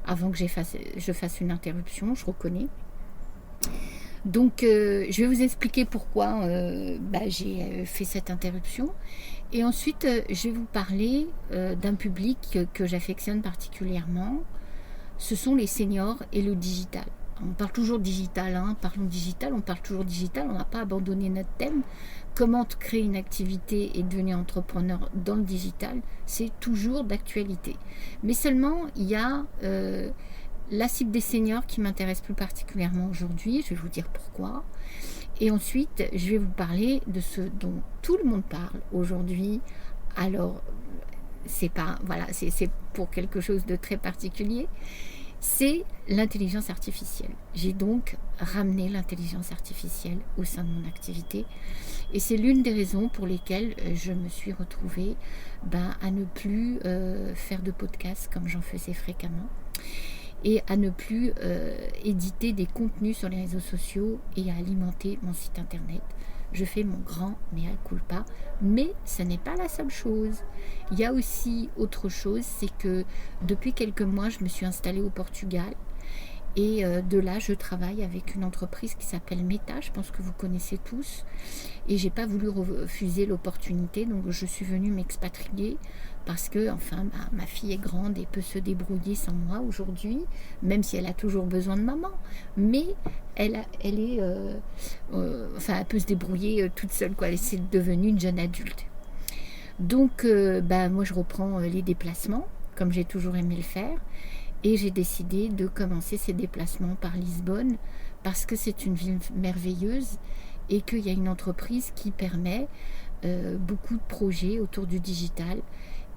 avant que je fasse une interruption, je reconnais. Donc, je vais vous expliquer pourquoi j'ai fait cette interruption. Et ensuite, je vais vous parler d'un public que j'affectionne particulièrement. Ce sont les seniors et le digital. On parle toujours digital, parlons digital, on parle toujours digital, on n'a pas abandonné notre thème. Comment créer une activité et devenir entrepreneur dans le digital, c'est toujours d'actualité. Mais seulement, il y a la cible des seniors qui m'intéresse plus particulièrement aujourd'hui, je vais vous dire pourquoi. Et ensuite, je vais vous parler de ce dont tout le monde parle aujourd'hui. Alors, c'est pour quelque chose de très particulier. C'est l'intelligence artificielle. J'ai donc ramené l'intelligence artificielle au sein de mon activité. Et c'est l'une des raisons pour lesquelles je me suis retrouvée à ne plus faire de podcast comme j'en faisais fréquemment. Et à ne plus éditer des contenus sur les réseaux sociaux et à alimenter mon site internet. Je fais mon grand mea culpa, mais ce n'est pas la seule chose. Il y a aussi autre chose, c'est que depuis quelques mois, je me suis installée au Portugal. Et de là, je travaille avec une entreprise qui s'appelle Meta, je pense que vous connaissez tous. Et j'ai pas voulu refuser l'opportunité, donc je suis venue m'expatrier parce que, ma fille est grande et peut se débrouiller sans moi aujourd'hui, même si elle a toujours besoin de maman. Mais elle peut se débrouiller toute seule, quoi. Elle est devenue une jeune adulte. Donc, moi, je reprends les déplacements, comme j'ai toujours aimé le faire. Et j'ai décidé de commencer ces déplacements par Lisbonne parce que c'est une ville merveilleuse et qu'il y a une entreprise qui permet beaucoup de projets autour du digital.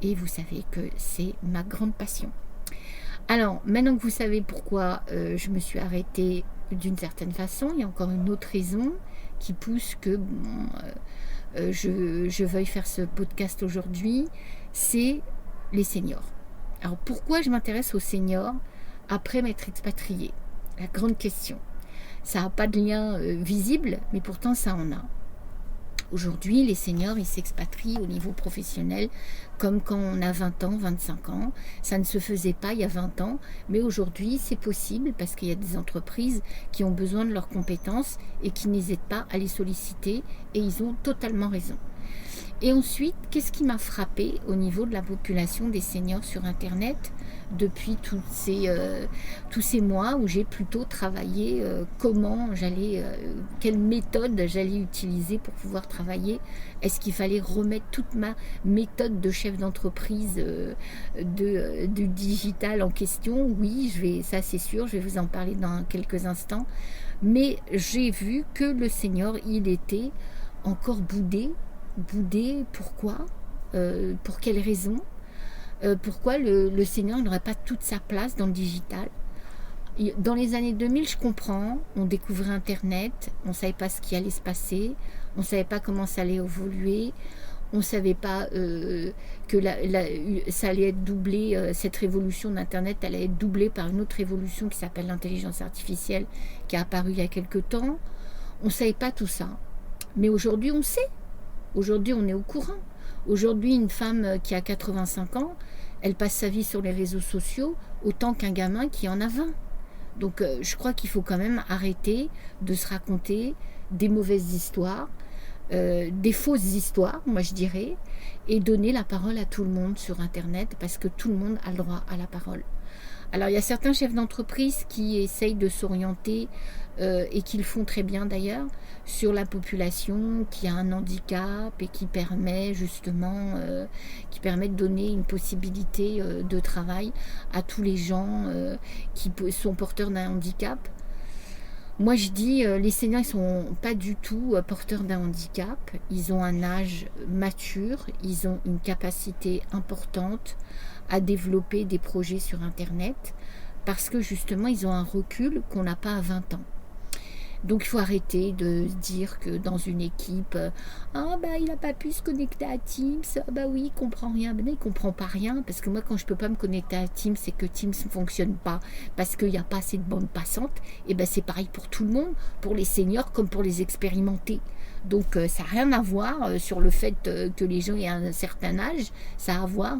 Et vous savez que c'est ma grande passion. Alors, maintenant que vous savez pourquoi je me suis arrêtée d'une certaine façon, il y a encore une autre raison qui pousse que je veuille faire ce podcast aujourd'hui, c'est les seniors. Alors pourquoi je m'intéresse aux seniors après m'être expatriée? La grande question. Ça n'a pas de lien visible, mais pourtant ça en a. Aujourd'hui, les seniors, ils s'expatrient au niveau professionnel comme quand on a 20 ans, 25 ans. Ça ne se faisait pas il y a 20 ans, mais aujourd'hui, c'est possible parce qu'il y a des entreprises qui ont besoin de leurs compétences et qui n'hésitent pas à les solliciter et ils ont totalement raison. Et ensuite, qu'est-ce qui m'a frappée au niveau de la population des seniors sur Internet depuis tous ces mois où j'ai plutôt travaillé quelle méthode j'allais utiliser pour pouvoir travailler. Est-ce qu'il fallait remettre toute ma méthode de chef d'entreprise du digital en question? Oui, ça c'est sûr, je vais vous en parler dans quelques instants. Mais j'ai vu que le senior, il était encore boudé, pourquoi pour quelles raisons pourquoi le senior n'aurait pas toute sa place dans le digital. Dans les années 2000, je comprends, on découvrait Internet, on ne savait pas ce qui allait se passer, on ne savait pas comment ça allait évoluer, on ne savait pas que ça allait être doublé, cette révolution d'Internet allait être doublée par une autre révolution qui s'appelle l'intelligence artificielle qui a apparu il y a quelque temps. On ne savait pas tout ça. Mais aujourd'hui, on sait. Aujourd'hui, on est au courant. Aujourd'hui, une femme qui a 85 ans, elle passe sa vie sur les réseaux sociaux autant qu'un gamin qui en a 20. Donc, je crois qu'il faut quand même arrêter de se raconter des mauvaises histoires, des fausses histoires, moi je dirais, et donner la parole à tout le monde sur Internet parce que tout le monde a le droit à la parole. Alors, il y a certains chefs d'entreprise qui essayent de s'orienter et qui le font très bien d'ailleurs, sur la population qui a un handicap et qui permet justement de donner une possibilité de travail à tous les gens qui sont porteurs d'un handicap. Moi je dis, les seniors ils sont pas du tout porteurs d'un handicap, ils ont un âge mature, ils ont une capacité importante à développer des projets sur Internet parce que justement ils ont un recul qu'on n'a pas à 20 ans. Donc il faut arrêter de se dire que dans une équipe, ah bah il n'a pas pu se connecter à Teams, ah bah oui, il comprend rien. Ben non, il comprend pas rien, parce que moi quand je peux pas me connecter à Teams, c'est que Teams ne fonctionne pas, parce qu'il n'y a pas assez de bande passante. Et ben c'est pareil pour tout le monde, pour les seniors comme pour les expérimentés. Donc ça n'a rien à voir sur le fait que les gens aient un certain âge, ça a à voir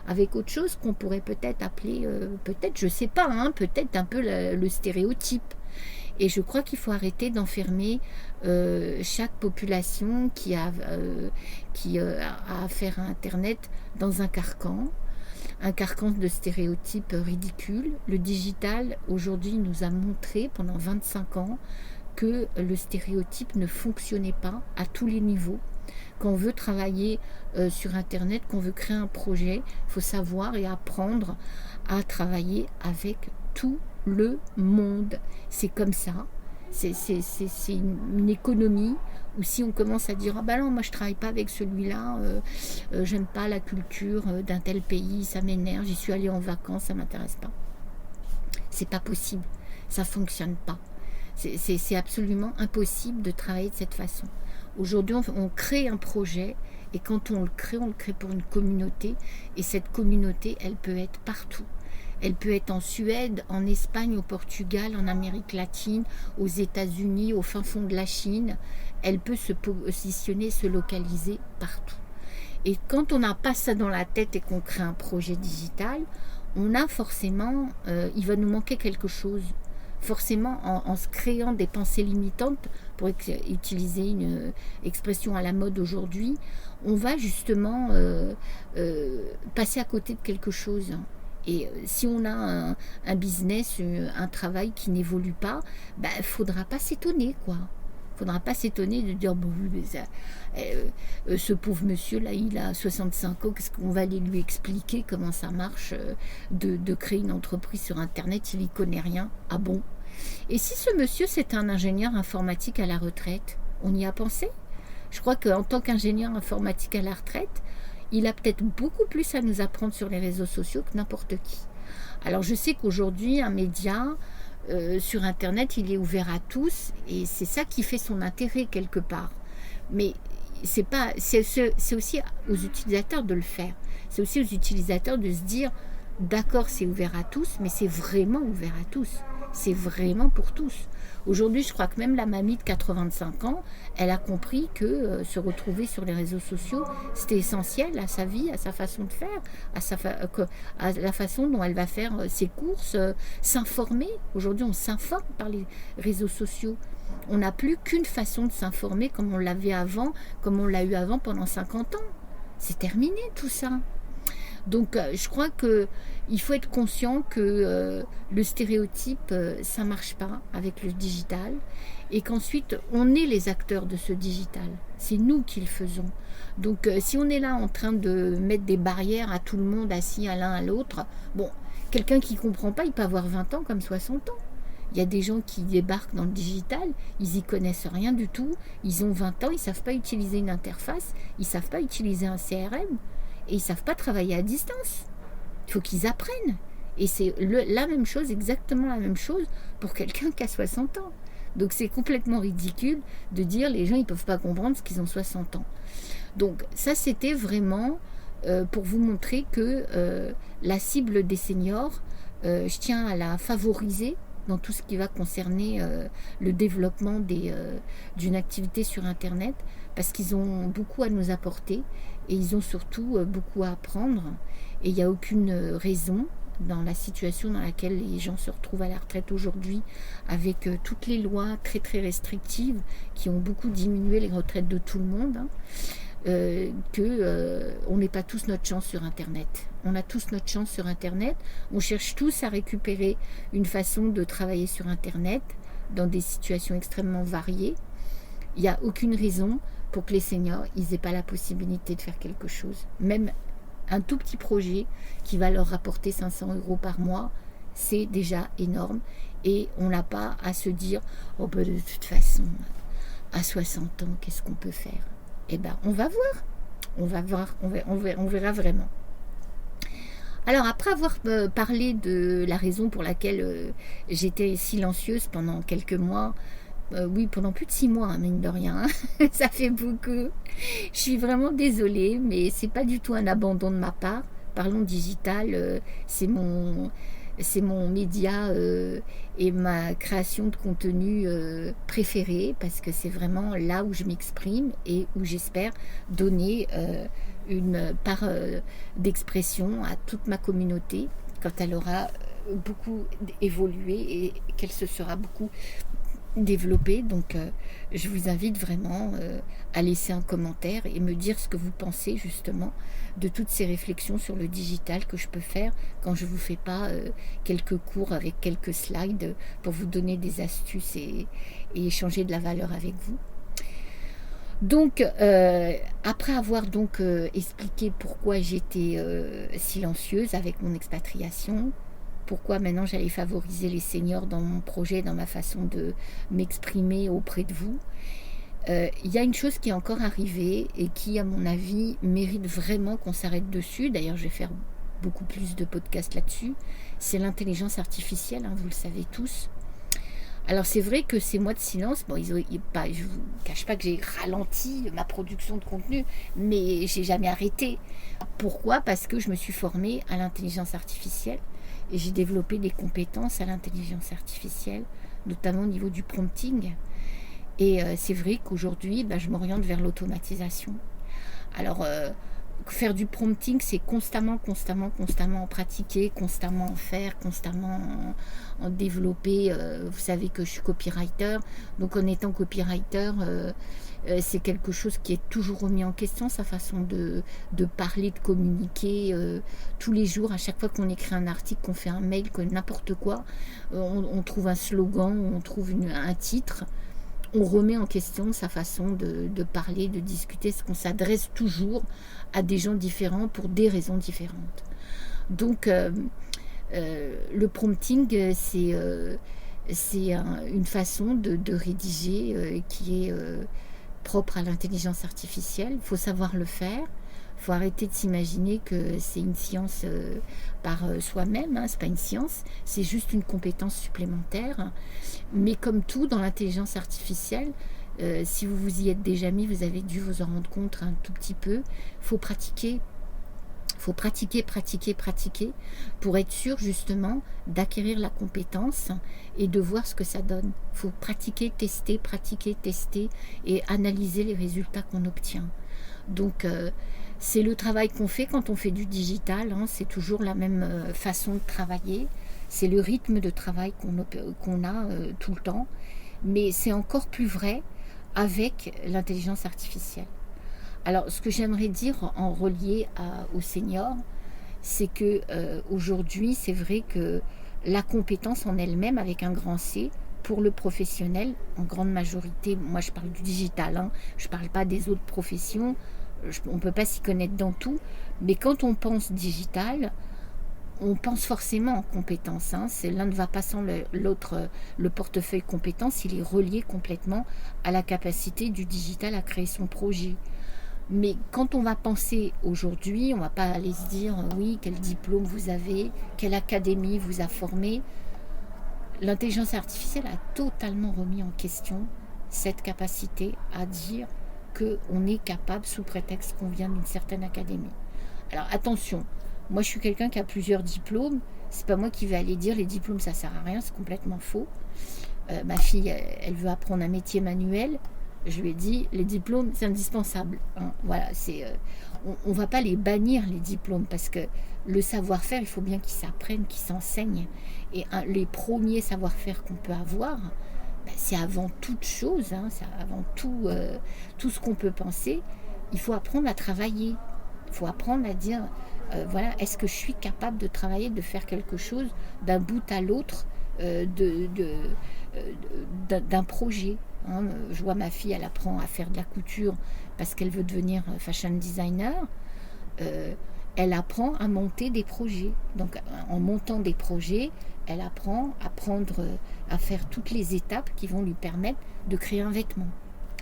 avec autre chose qu'on pourrait peut-être appeler, peut-être, je sais pas, hein, peut-être un peu le stéréotype. Et je crois qu'il faut arrêter d'enfermer chaque population qui a affaire à Internet dans un carcan de stéréotypes ridicules. Le digital, aujourd'hui, nous a montré pendant 25 ans que le stéréotype ne fonctionnait pas à tous les niveaux. Quand on veut travailler sur Internet, qu'on veut créer un projet, il faut savoir et apprendre à travailler avec tout le monde. C'est comme ça. C'est une économie où si on commence à dire ah ben non, moi je travaille pas avec celui-là, j'aime pas la culture d'un tel pays, ça m'énerve, j'y suis allée en vacances, ça m'intéresse pas. C'est pas possible, ça fonctionne pas. C'est absolument impossible de travailler de cette façon. Aujourd'hui, on crée un projet et quand on le crée pour une communauté et cette communauté, elle peut être partout. Elle peut être en Suède, en Espagne, au Portugal, en Amérique latine, aux États-Unis, au fin fond de la Chine. Elle peut se positionner, se localiser partout. Et quand on n'a pas ça dans la tête et qu'on crée un projet digital, on a forcément, il va nous manquer quelque chose. Forcément, en se créant des pensées limitantes, pour utiliser une expression à la mode aujourd'hui, on va justement passer à côté de quelque chose. Et si on a un business, un travail qui n'évolue pas, il ne faudra pas s'étonner, quoi. Il ne faudra pas s'étonner de dire, bon, oui, mais ça, ce pauvre monsieur, là, il a 65 ans, qu'est-ce qu'on va aller lui expliquer comment ça marche de créer une entreprise sur Internet, il n'y connaît rien. Ah bon? Et si ce monsieur, c'est un ingénieur informatique à la retraite, on y a pensé? Je crois qu'en tant qu'ingénieur informatique à la retraite, il a peut-être beaucoup plus à nous apprendre sur les réseaux sociaux que n'importe qui. Alors je sais qu'aujourd'hui, un média sur Internet, il est ouvert à tous et c'est ça qui fait son intérêt quelque part. Mais c'est aussi aux utilisateurs de le faire. C'est aussi aux utilisateurs de se dire, d'accord, c'est ouvert à tous, mais c'est vraiment ouvert à tous. C'est vraiment pour tous. Aujourd'hui, je crois que même la mamie de 85 ans, elle a compris que se retrouver sur les réseaux sociaux, c'était essentiel à sa vie, à sa façon de faire, à la façon dont elle va faire ses courses, s'informer. Aujourd'hui, on s'informe par les réseaux sociaux. On n'a plus qu'une façon de s'informer comme on l'avait avant, comme on l'a eu avant pendant 50 ans. C'est terminé tout ça. Donc je crois qu'il faut être conscient que le stéréotype, ça ne marche pas avec le digital et qu'ensuite on est les acteurs de ce digital. C'est nous qui le faisons. Donc si on est là en train de mettre des barrières à tout le monde assis à l'un à l'autre, bon, quelqu'un qui ne comprend pas, il peut avoir 20 ans comme 60 ans. Il y a des gens qui débarquent dans le digital, ils n'y connaissent rien du tout, ils ont 20 ans, ils ne savent pas utiliser une interface, ils ne savent pas utiliser un CRM. Et ils ne savent pas travailler à distance. Il faut qu'ils apprennent. Et c'est la même chose, exactement la même chose pour quelqu'un qui a 60 ans. Donc c'est complètement ridicule de dire les gens ils ne peuvent pas comprendre ce qu'ils ont 60 ans. Donc ça c'était vraiment pour vous montrer que la cible des seniors, je tiens à la favoriser dans tout ce qui va concerner le développement d'une activité sur Internet parce qu'ils ont beaucoup à nous apporter et ils ont surtout beaucoup à apprendre et il n'y a aucune raison dans la situation dans laquelle les gens se retrouvent à la retraite aujourd'hui avec toutes les lois très très restrictives qui ont beaucoup diminué les retraites de tout le monde on n'ait pas tous notre chance sur Internet. On a tous notre chance sur Internet. On cherche tous à récupérer une façon de travailler sur Internet dans des situations extrêmement variées. Il n'y a aucune raison pour que les seniors n'aient pas la possibilité de faire quelque chose. Même un tout petit projet qui va leur rapporter 500 € par mois, c'est déjà énorme. Et on n'a pas à se dire « Oh ben de toute façon, à 60 ans, qu'est-ce qu'on peut faire ?» Eh bien, on va voir, on verra vraiment. Alors, après avoir parlé de la raison pour laquelle j'étais silencieuse pendant quelques mois, Oui, pendant plus de 6 mois, hein, mine de rien. Ça fait beaucoup. Je suis vraiment désolée, mais c'est pas du tout un abandon de ma part. Parlons digital, c'est mon média et ma création de contenu préférée parce que c'est vraiment là où je m'exprime et où j'espère donner une part d'expression à toute ma communauté quand elle aura beaucoup évolué et qu'elle se sera beaucoup développée. Donc je vous invite vraiment à laisser un commentaire et me dire ce que vous pensez justement de toutes ces réflexions sur le digital que je peux faire quand je ne vous fais pas quelques cours avec quelques slides pour vous donner des astuces et échanger de la valeur avec vous. Donc, après avoir donc expliqué pourquoi j'étais silencieuse avec mon expatriation, pourquoi maintenant j'allais favoriser les seniors dans mon projet, dans ma façon de m'exprimer auprès de vous, il y a une chose qui est encore arrivée et qui, à mon avis, mérite vraiment qu'on s'arrête dessus. D'ailleurs, je vais faire beaucoup plus de podcasts là-dessus. C'est l'intelligence artificielle, hein, vous le savez tous. Alors c'est vrai que ces mois de silence, bon, je ne vous cache pas que j'ai ralenti ma production de contenu, mais j'ai jamais arrêté. Pourquoi? Parce que je me suis formée à l'intelligence artificielle et j'ai développé des compétences à l'intelligence artificielle, notamment au niveau du prompting. Et c'est vrai qu'aujourd'hui, je m'oriente vers l'automatisation. Alors, faire du prompting, c'est constamment en pratiquer, constamment en faire, constamment en développer. Vous savez que je suis copywriter, donc en étant copywriter, c'est quelque chose qui est toujours remis en question, sa façon de parler, de communiquer tous les jours. À chaque fois qu'on écrit un article, qu'on fait un mail, que n'importe quoi, on trouve un slogan, on trouve un titre. On remet en question sa façon de parler, de discuter, parce qu'on s'adresse toujours à des gens différents pour des raisons différentes. Donc, le prompting, c'est une façon de rédiger qui est propre à l'intelligence artificielle. Il faut savoir le faire. Il faut arrêter de s'imaginer que c'est une science par soi-même, hein. C'est pas une science, c'est juste une compétence supplémentaire. Mais comme tout dans l'intelligence artificielle, si vous vous y êtes déjà mis, vous avez dû vous en rendre compte un tout petit peu. Il faut pratiquer. Il faut pratiquer pour être sûr justement d'acquérir la compétence et de voir ce que ça donne. Il faut pratiquer, tester et analyser les résultats qu'on obtient. Donc, c'est le travail qu'on fait quand on fait du digital, hein, c'est toujours la même façon de travailler, c'est le rythme de travail qu'on a tout le temps, mais c'est encore plus vrai avec l'intelligence artificielle. Alors, ce que j'aimerais dire en relié aux seniors, c'est que aujourd'hui, c'est vrai que la compétence en elle-même, avec un grand C, pour le professionnel, en grande majorité, moi je parle du digital, hein, je ne parle pas des autres professions, on ne peut pas s'y connaître dans tout, mais quand on pense digital, on pense forcément en compétences. Hein. L'un ne va pas sans l'autre. Le portefeuille compétences, il est relié complètement à la capacité du digital à créer son projet. Mais quand on va penser aujourd'hui, on ne va pas aller se dire oui, quel diplôme vous avez, quelle académie vous a formé. L'intelligence artificielle a totalement remis en question cette capacité à dire qu'on est capable sous prétexte qu'on vient d'une certaine académie. Alors attention, moi je suis quelqu'un qui a plusieurs diplômes, c'est pas moi qui vais aller dire les diplômes ça sert à rien, c'est complètement faux. Ma fille, elle veut apprendre un métier manuel, je lui ai dit les diplômes c'est indispensable. Hein. Voilà, on va pas les bannir les diplômes parce que le savoir-faire il faut bien qu'il s'apprenne, qu'il s'enseigne. Et les premiers savoir-faire qu'on peut avoir, c'est avant toute chose, hein, c'est avant tout ce qu'on peut penser. Il faut apprendre à travailler. Il faut apprendre à dire, voilà, est-ce que je suis capable de travailler, de faire quelque chose d'un bout à l'autre d'un projet. Hein. Je vois ma fille, elle apprend à faire de la couture parce qu'elle veut devenir fashion designer. Elle apprend à monter des projets. Donc, en montant des projets, elle apprend à faire toutes les étapes qui vont lui permettre de créer un vêtement.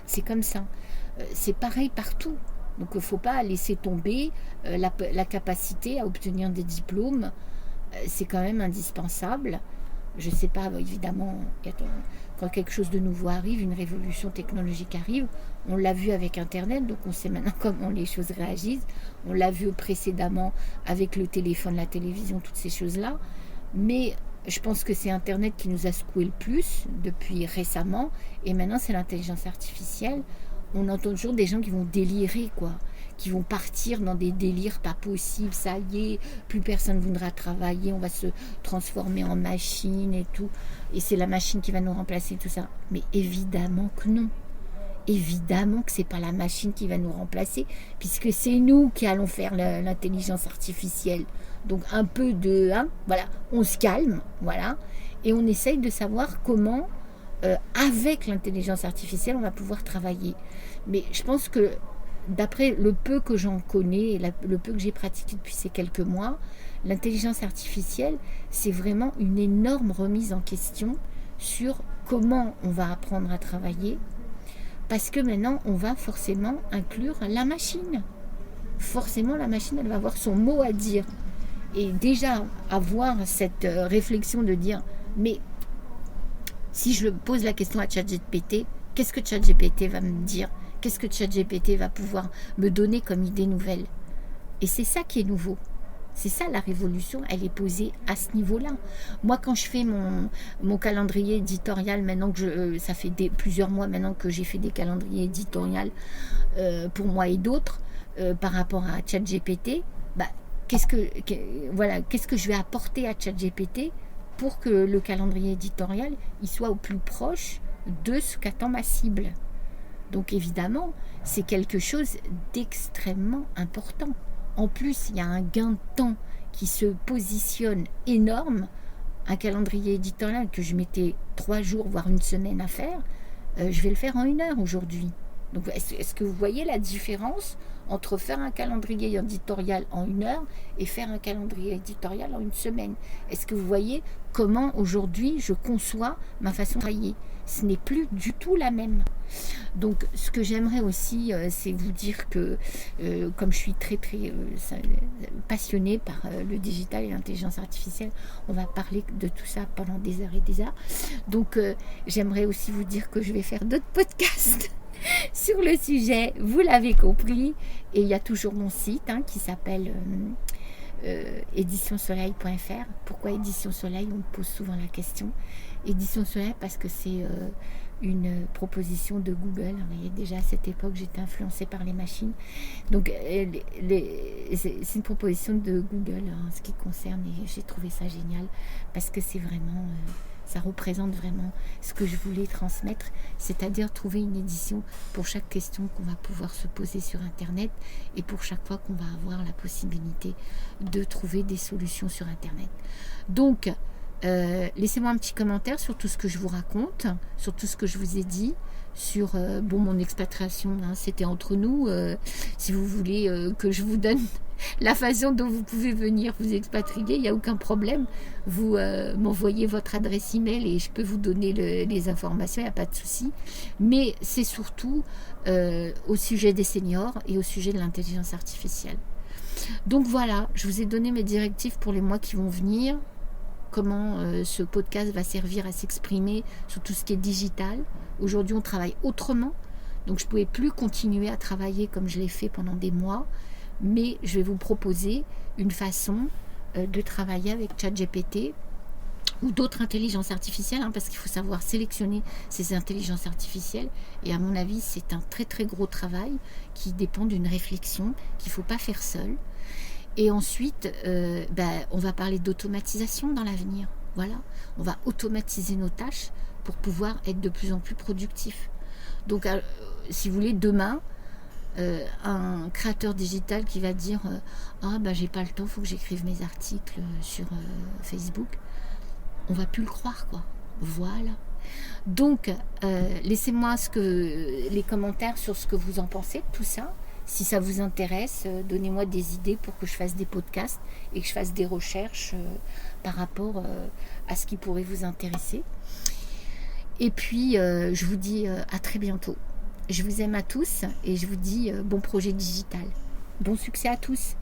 C'est comme ça. C'est pareil partout. Donc, il ne faut pas laisser tomber la capacité à obtenir des diplômes. C'est quand même indispensable. Je ne sais pas, évidemment, quand quelque chose de nouveau arrive, une révolution technologique arrive, on l'a vu avec Internet, donc on sait maintenant comment les choses réagissent. On l'a vu précédemment avec le téléphone, la télévision, toutes ces choses-là. Mais je pense que c'est Internet qui nous a secoué le plus depuis récemment. Et maintenant, c'est l'intelligence artificielle. On entend toujours des gens qui vont délirer, quoi, qui vont partir dans des délires pas possibles. Ça y est, plus personne ne voudra travailler, on va se transformer en machine et tout. Et c'est la machine qui va nous remplacer, tout ça. Mais évidemment que non. Évidemment que c'est pas la machine qui va nous remplacer, puisque c'est nous qui allons faire l'intelligence artificielle. Donc un peu de, voilà, on se calme, voilà, et on essaye de savoir comment, avec l'intelligence artificielle, on va pouvoir travailler. Mais je pense que d'après le peu que j'en connais et le peu que j'ai pratiqué depuis ces quelques mois, l'intelligence artificielle, c'est vraiment une énorme remise en question sur comment on va apprendre à travailler. Parce que maintenant, on va forcément inclure la machine. Forcément, la machine, elle va avoir son mot à dire. Et déjà, avoir cette réflexion de dire, mais si je pose la question à ChatGPT, qu'est-ce que ChatGPT va me dire? Qu'est-ce que ChatGPT va pouvoir me donner comme idée nouvelle? Et c'est ça qui est nouveau. C'est ça la révolution, elle est posée à ce niveau-là. Moi, quand je fais mon calendrier éditorial, maintenant que ça fait plusieurs mois maintenant que j'ai fait des calendriers éditoriaux pour moi et d'autres, par rapport à ChatGPT, qu'est-ce que je vais apporter à ChatGPT pour que le calendrier éditorial il soit au plus proche de ce qu'attend ma cible. Donc évidemment, c'est quelque chose d'extrêmement important. En plus, il y a un gain de temps qui se positionne énorme. Un calendrier éditorial que je mettais 3 jours, voire une semaine à faire, je vais le faire en 1 heure aujourd'hui. Donc, est-ce que vous voyez la différence entre faire un calendrier éditorial en 1 heure et faire un calendrier éditorial en 1 semaine? Est-ce que vous voyez comment aujourd'hui je conçois ma façon de travailler? Ce n'est plus du tout la même. Donc, ce que j'aimerais aussi, c'est vous dire que, comme je suis très passionnée par le digital et l'intelligence artificielle, on va parler de tout ça pendant des heures et des heures. Donc, j'aimerais aussi vous dire que je vais faire d'autres podcasts sur le sujet, vous l'avez compris. Et il y a toujours mon site qui s'appelle éditionsoleil.fr. Pourquoi Édition Soleil? On me pose souvent la question. Édition Soleil parce que c'est une proposition de Google. Vous voyez, déjà à cette époque, j'étais influencée par les machines. Donc, c'est une proposition de Google en ce qui concerne, et j'ai trouvé ça génial parce que c'est vraiment, ça représente vraiment ce que je voulais transmettre, c'est-à-dire trouver une édition pour chaque question qu'on va pouvoir se poser sur Internet et pour chaque fois qu'on va avoir la possibilité de trouver des solutions sur Internet. Donc, laissez-moi un petit commentaire sur tout ce que je vous raconte, sur tout ce que je vous ai dit, sur mon expatriation, c'était entre nous. Si vous voulez que je vous donne la façon dont vous pouvez venir vous expatrier, il n'y a aucun problème. Vous m'envoyez votre adresse email et je peux vous donner les informations, il n'y a pas de souci. Mais c'est surtout au sujet des seniors et au sujet de l'intelligence artificielle. Donc voilà, je vous ai donné mes directives pour les mois qui vont venir. Comment ce podcast va servir à s'exprimer sur tout ce qui est digital. Aujourd'hui, on travaille autrement, donc je ne pouvais plus continuer à travailler comme je l'ai fait pendant des mois, mais je vais vous proposer une façon de travailler avec ChatGPT ou d'autres intelligences artificielles, parce qu'il faut savoir sélectionner ces intelligences artificielles, et à mon avis, c'est un très très gros travail qui dépend d'une réflexion qu'il ne faut pas faire seul. Et ensuite, on va parler d'automatisation dans l'avenir. Voilà, on va automatiser nos tâches pour pouvoir être de plus en plus productifs. Donc, si vous voulez, demain, un créateur digital qui va dire j'ai pas le temps, il faut que j'écrive mes articles sur Facebook, on va plus le croire, quoi. Voilà. Donc, laissez-moi les commentaires sur ce que vous en pensez, tout ça. Si ça vous intéresse, donnez-moi des idées pour que je fasse des podcasts et que je fasse des recherches par rapport à ce qui pourrait vous intéresser. Et puis, je vous dis à très bientôt. Je vous aime à tous et je vous dis bon projet digital. Bon succès à tous.